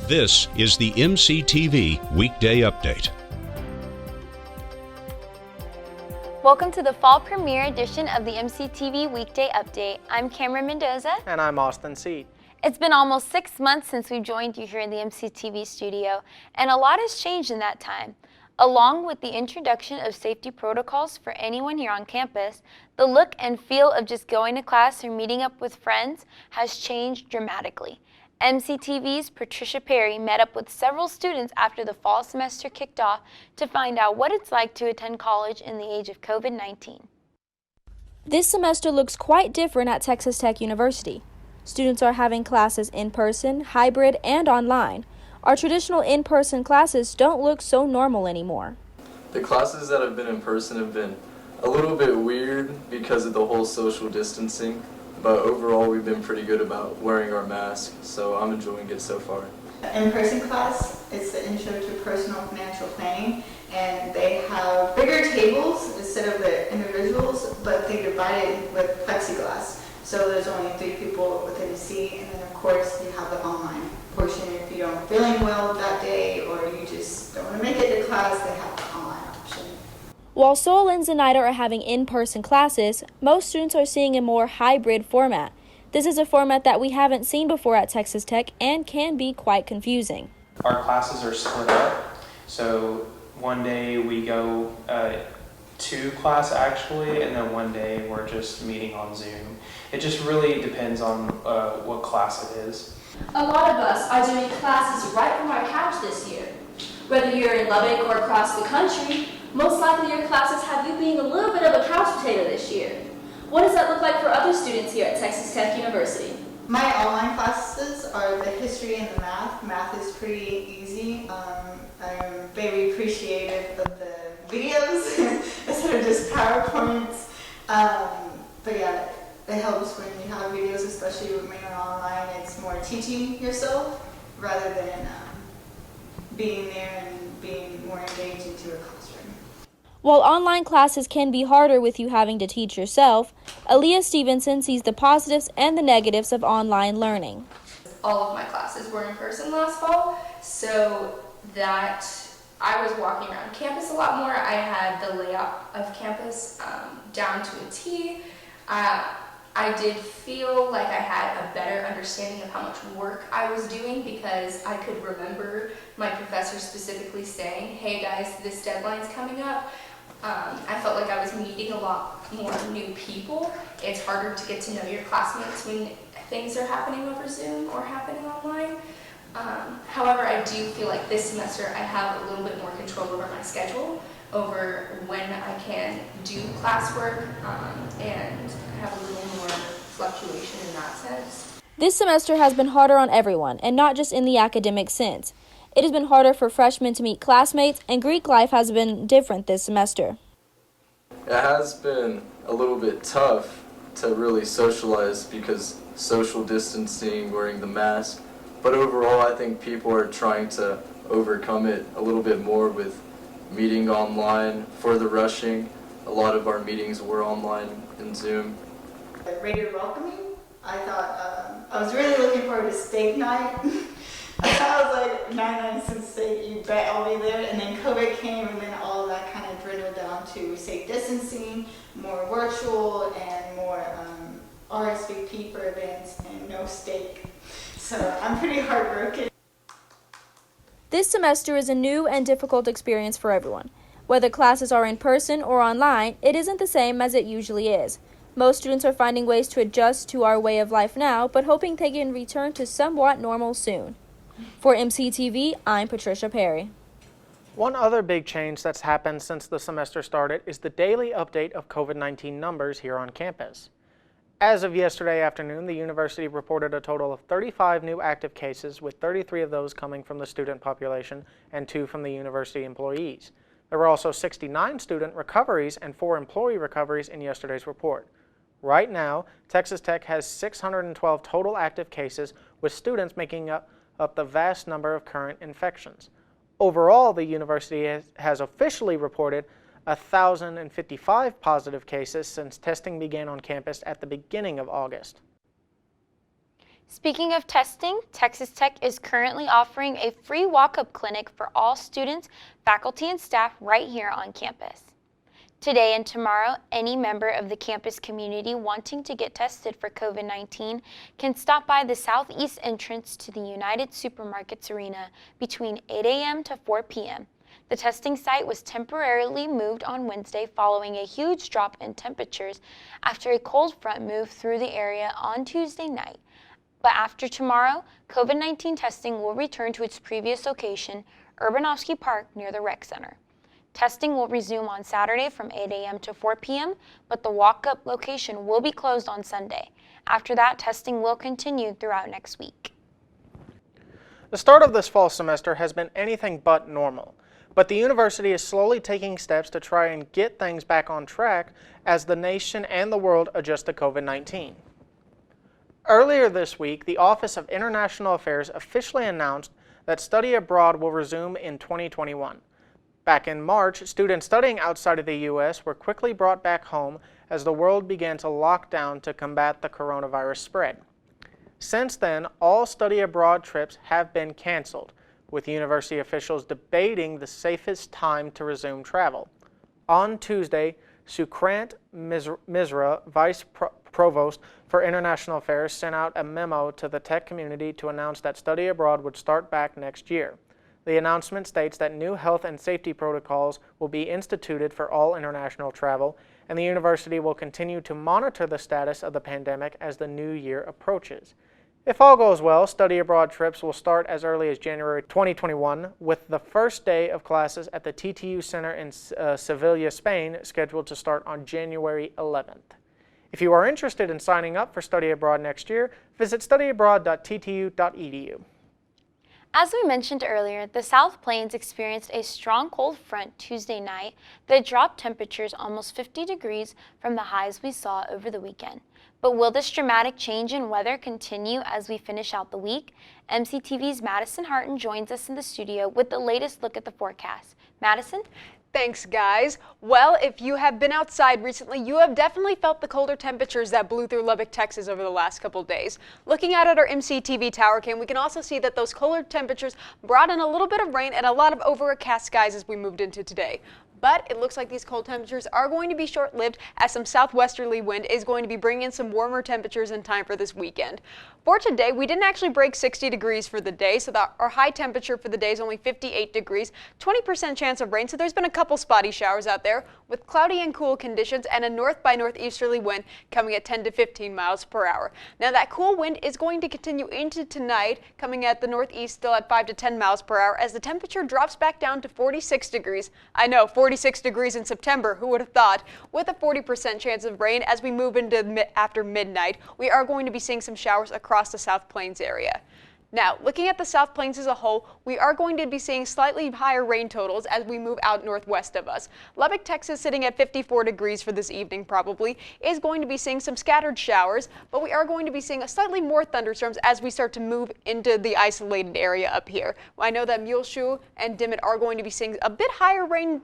This is the MCTV Weekday Update. Welcome to the fall premiere edition of the MCTV Weekday Update. I'm Kamryn Mendoza. And I'm Austin Seed. It's been almost 6 months since we joined you here in the MCTV studio, and a lot has changed in that time. Along with the introduction of safety protocols for anyone here on campus, the look and feel of just going to class or meeting up with friends has changed dramatically. MCTV's Patricia Perry met up with several students after the fall semester kicked off to find out what it's like to attend college in the age of COVID-19. This semester looks quite different at Texas Tech University. Students are having classes in person, hybrid, and online. Our traditional in-person classes don't look so normal anymore. The classes that have been in person have been a little bit weird because of the whole social distancing, but overall we've been pretty good about wearing our masks, so I'm enjoying it so far. In-person class is the Intro to Personal Financial Planning, and they have bigger tables instead of the individuals, but they divide it with plexiglass. So there's only 3 people within a seat, and then of course you have the online portion. If you don't feeling well that day or you just don't want to make it to class, they have the online option. While Sol and Zenaida are having in-person classes, most students are seeing a more hybrid format. This is a format that we haven't seen before at Texas Tech and can be quite confusing. Our classes are split up, so one day we go to class actually, and then one day we're just meeting on Zoom. It just really depends on what class it is. A lot of us are doing classes right from our couch this year. Whether you're in Lubbock or across the country, most likely your classes have you being a little bit of a couch potato this year. What does that look like for other students here at Texas Tech University? My online classes are the history and the math. Math is pretty easy. I'm very appreciative of the videos instead of just PowerPoints. But yeah, it helps when you have videos, especially when you're online. It's more teaching yourself rather than being there and being more engaged into a classroom. While online classes can be harder with you having to teach yourself, Aaliyah Stevenson sees the positives and the negatives of online learning. All of my classes were in person last fall, so that I was walking around campus a lot more. I had the layout of campus down to a T. I did feel like I had a better understanding of how much work I was doing because I could remember my professor specifically saying, hey guys, this deadline's coming up. I felt like I was meeting a lot more new people. It's harder to get to know your classmates when things are happening over Zoom or happening online. However, I do feel like this semester I have a little bit more control over my schedule, over when I can do classwork, and have a little more fluctuation in that sense. This semester has been harder on everyone, and not just in the academic sense. It has been harder for freshmen to meet classmates, and Greek life has been different this semester. It has been a little bit tough to really socialize because social distancing, wearing the mask, but overall I think people are trying to overcome it a little bit more with meeting online for the rushing. A lot of our meetings were online in Zoom. Rated welcoming. I thought I was really looking forward to steak night. I was like, 99 cents steak, you bet I'll be there. And then COVID came, and then all of that kind of dwindled down to safe distancing, more virtual, and more RSVP for events, and no steak. So I'm pretty heartbroken. This semester is a new and difficult experience for everyone. Whether classes are in person or online, it isn't the same as it usually is. Most students are finding ways to adjust to our way of life now, but hoping they can return to somewhat normal soon. For MCTV, I'm Patricia Perry. One other big change that's happened since the semester started is the daily update of COVID-19 numbers here on campus. As of yesterday afternoon, the university reported a total of 35 new active cases, with 33 of those coming from the student population and 2 from the university employees. There were also 69 student recoveries and 4 employee recoveries in yesterday's report. Right now, Texas Tech has 612 total active cases, with students making up the vast number of current infections. Overall, the university has officially reported 1,055 positive cases since testing began on campus at the beginning of August. Speaking of testing, Texas Tech is currently offering a free walk-up clinic for all students, faculty, and staff right here on campus. Today and tomorrow, any member of the campus community wanting to get tested for COVID-19 can stop by the southeast entrance to the United Supermarkets Arena between 8 a.m. to 4 p.m. The testing site was temporarily moved on Wednesday following a huge drop in temperatures after a cold front moved through the area on Tuesday night. But after tomorrow, COVID-19 testing will return to its previous location, Urbanowski Park near the Rec Center. Testing will resume on Saturday from 8 a.m. to 4 p.m., but the walk-up location will be closed on Sunday. After that, testing will continue throughout next week. The start of this fall semester has been anything but normal, but the university is slowly taking steps to try and get things back on track as the nation and the world adjust to COVID-19. Earlier this week, the Office of International Affairs officially announced that study abroad will resume in 2021. Back in March, students studying outside of the U.S. were quickly brought back home as the world began to lock down to combat the coronavirus spread. Since then, all study abroad trips have been canceled, with university officials debating the safest time to resume travel. On Tuesday, Sukrant Misra, Vice Provost for International Affairs, sent out a memo to the tech community to announce that study abroad would start back next year. The announcement states that new health and safety protocols will be instituted for all international travel, and the university will continue to monitor the status of the pandemic as the new year approaches. If all goes well, study abroad trips will start as early as January 2021, with the first day of classes at the TTU Center in Sevilla, Spain, scheduled to start on January 11th. If you are interested in signing up for study abroad next year, visit studyabroad.ttu.edu. As we mentioned earlier, the South Plains experienced a strong cold front Tuesday night that dropped temperatures almost 50 degrees from the highs we saw over the weekend. But will this dramatic change in weather continue as we finish out the week? MCTV's Madison Hartin joins us in the studio with the latest look at the forecast. Madison? Thanks, guys. Well, if you have been outside recently, you have definitely felt the colder temperatures that blew through Lubbock, Texas over the last couple days. Looking out at our MCTV tower cam, we can also see that those colder temperatures brought in a little bit of rain and a lot of overcast skies as we moved into today. But it looks like these cold temperatures are going to be short-lived as some southwesterly wind is going to be bringing in some warmer temperatures in time for this weekend. For today, we didn't actually break 60 degrees for the day, so our high temperature for the day is only 58 degrees, 20% chance of rain, so there's been a couple spotty showers out there with cloudy and cool conditions and a north by northeasterly wind coming at 10 to 15 miles per hour. Now that cool wind is going to continue into tonight, coming at the northeast still at 5 to 10 miles per hour as the temperature drops back down to 46 degrees. I know, 46 degrees in September, who would have thought? With a 40% chance of rain as we move into after midnight, we are going to be seeing some showers across the South Plains area. Now, looking at the South Plains as a whole, we are going to be seeing slightly higher rain totals as we move out northwest of us. Lubbock, Texas, sitting at 54 degrees for this evening probably, is going to be seeing some scattered showers, but we are going to be seeing a slightly more thunderstorms as we start to move into the isolated area up here. I know that Muleshoe and Dimmitt are going to be seeing a bit higher rain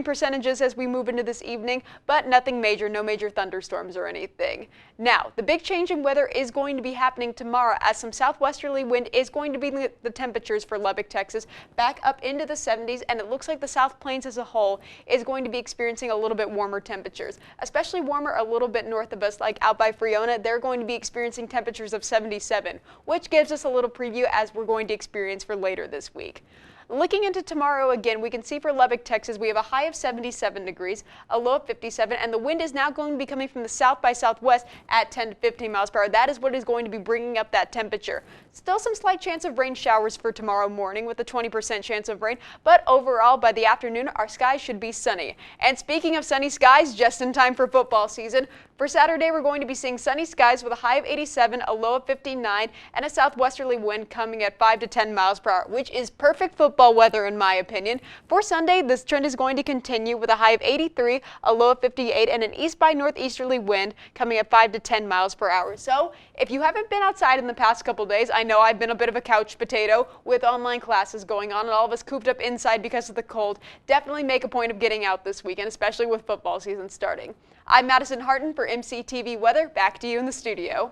percentages as we move into this evening, but nothing major, no major thunderstorms or anything. Now, the big change in weather is going to be happening tomorrow as some southwesterly wind is going to be the temperatures for Lubbock, Texas back up into the 70s, and it looks like the South Plains as a whole is going to be experiencing a little bit warmer temperatures, especially warmer a little bit north of us, like out by Friona. They're going to be experiencing temperatures of 77, which gives us a little preview as we're going to experience for later this week. Looking into tomorrow again, we can see for Lubbock, Texas, we have a high of 77 degrees, a low of 57, and the wind is now going to be coming from the south by southwest at 10 to 15 miles per hour. That is what is going to be bringing up that temperature. Still some slight chance of rain showers for tomorrow morning with a 20% chance of rain, but overall by the afternoon, our skies should be sunny. And speaking of sunny skies, just in time for football season, for Saturday, we're going to be seeing sunny skies with a high of 87, a low of 59, and a southwesterly wind coming at 5 to 10 miles per hour, which is perfect football weather in my opinion. For Sunday, this trend is going to continue with a high of 83, a low of 58, and an east by northeasterly wind coming at 5 to 10 miles per hour. So if you haven't been outside in the past couple days, I know I've been a bit of a couch potato with online classes going on and all of us cooped up inside because of the cold. Definitely make a point of getting out this weekend, especially with football season starting. I'm Madison Hartin for MCTV Weather. Back to you in the studio.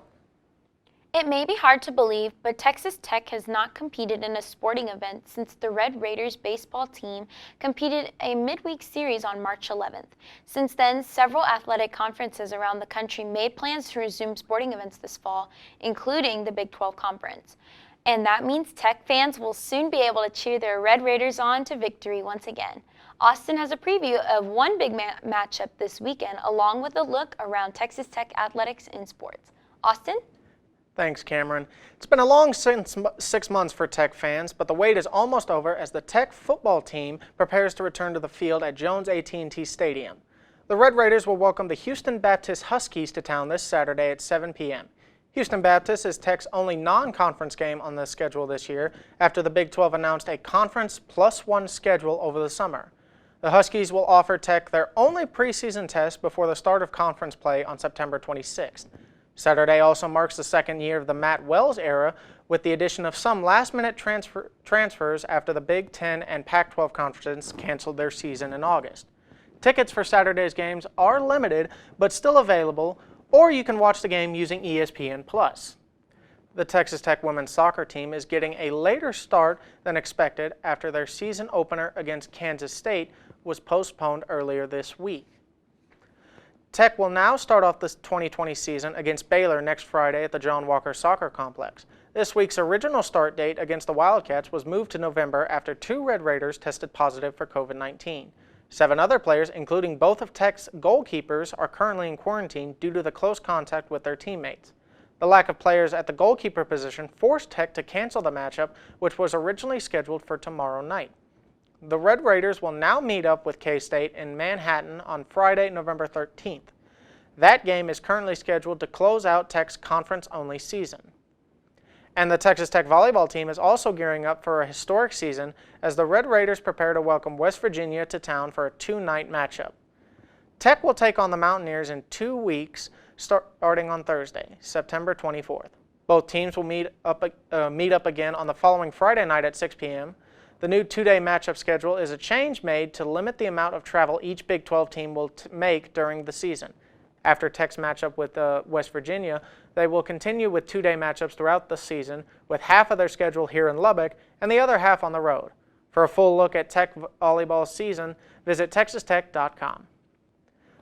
It may be hard to believe, but Texas Tech has not competed in a sporting event since the Red Raiders baseball team competed a midweek series on March 11th. Since then, several athletic conferences around the country made plans to resume sporting events this fall, including the Big 12 Conference. And that means Tech fans will soon be able to cheer their Red Raiders on to victory once again. Austin has a preview of one big matchup this weekend, along with a look around Texas Tech athletics and sports. Austin? Thanks, Kamryn. It's been a long 6 months for Tech fans, but the wait is almost over as the Tech football team prepares to return to the field at Jones AT&T Stadium. The Red Raiders will welcome the Houston Baptist Huskies to town this Saturday at 7 p.m. Houston Baptist is Tech's only non-conference game on the schedule this year after the Big 12 announced a conference +1 schedule over the summer. The Huskies will offer Tech their only preseason test before the start of conference play on September 26th. Saturday also marks the second year of the Matt Wells era, with the addition of some last-minute transfers after the Big Ten and Pac-12 conferences canceled their season in August. Tickets for Saturday's games are limited, but still available, or you can watch the game using ESPN+. The Texas Tech women's soccer team is getting a later start than expected after their season opener against Kansas State was postponed earlier this week. Tech will now start off the 2020 season against Baylor next Friday at the John Walker Soccer Complex. This week's original start date against the Wildcats was moved to November after 2 Red Raiders tested positive for COVID-19. 7 other players, including both of Tech's goalkeepers, are currently in quarantine due to the close contact with their teammates. The lack of players at the goalkeeper position forced Tech to cancel the matchup, which was originally scheduled for tomorrow night. The Red Raiders will now meet up with K-State in Manhattan on Friday, November 13th. That game is currently scheduled to close out Tech's conference-only season. And the Texas Tech volleyball team is also gearing up for a historic season as the Red Raiders prepare to welcome West Virginia to town for a 2-night matchup. Tech will take on the Mountaineers in 2 weeks, starting on Thursday, September 24th. Both teams will meet up again on the following Friday night at 6 p.m. The new 2-day matchup schedule is a change made to limit the amount of travel each Big 12 team will make during the season. After Tech's matchup with West Virginia, they will continue with 2-day matchups throughout the season, with half of their schedule here in Lubbock and the other half on the road. For a full look at Tech volleyball season, visit texastech.com.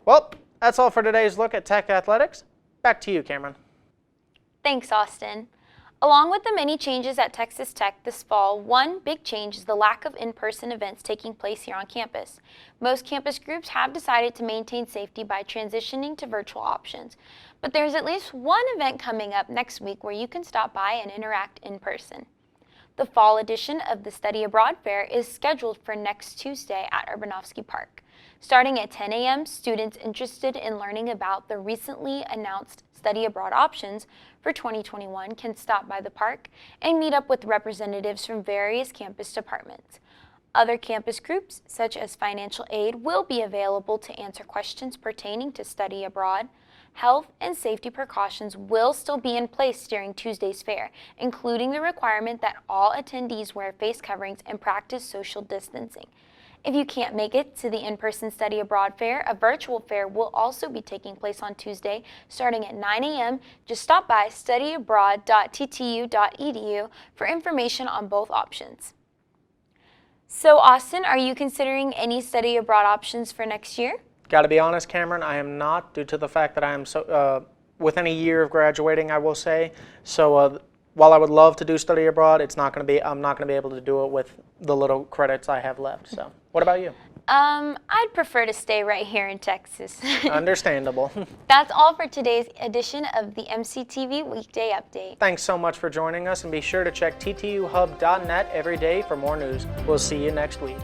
Well, that's all for today's look at Tech athletics. Back to you, Kamryn. Thanks, Austin. Along with the many changes at Texas Tech this fall, one big change is the lack of in-person events taking place here on campus. Most campus groups have decided to maintain safety by transitioning to virtual options, but there's at least one event coming up next week where you can stop by and interact in person. The fall edition of the Study Abroad Fair is scheduled for next Tuesday at Urbanovsky Park. Starting at 10 a.m., students interested in learning about the recently announced study abroad options for 2021 can stop by the park and meet up with representatives from various campus departments. Other campus groups, such as financial aid, will be available to answer questions pertaining to study abroad. Health and safety precautions will still be in place during Tuesday's fair, including the requirement that all attendees wear face coverings and practice social distancing. If you can't make it to the in-person Study Abroad Fair, a virtual fair will also be taking place on Tuesday starting at 9 a.m. Just stop by studyabroad.ttu.edu for information on both options. So Austin, are you considering any study abroad options for next year? Got to be honest, Kamryn, I am not, due to the fact that I am within a year of graduating, I will say. So while I would love to do study abroad, I'm not going to be able to do it with the little credits I have left. So, what about you? I'd prefer to stay right here in Texas. Understandable. That's all for today's edition of the MCTV Weekday Update. Thanks so much for joining us, and be sure to check ttuhub.net every day for more news. We'll see you next week.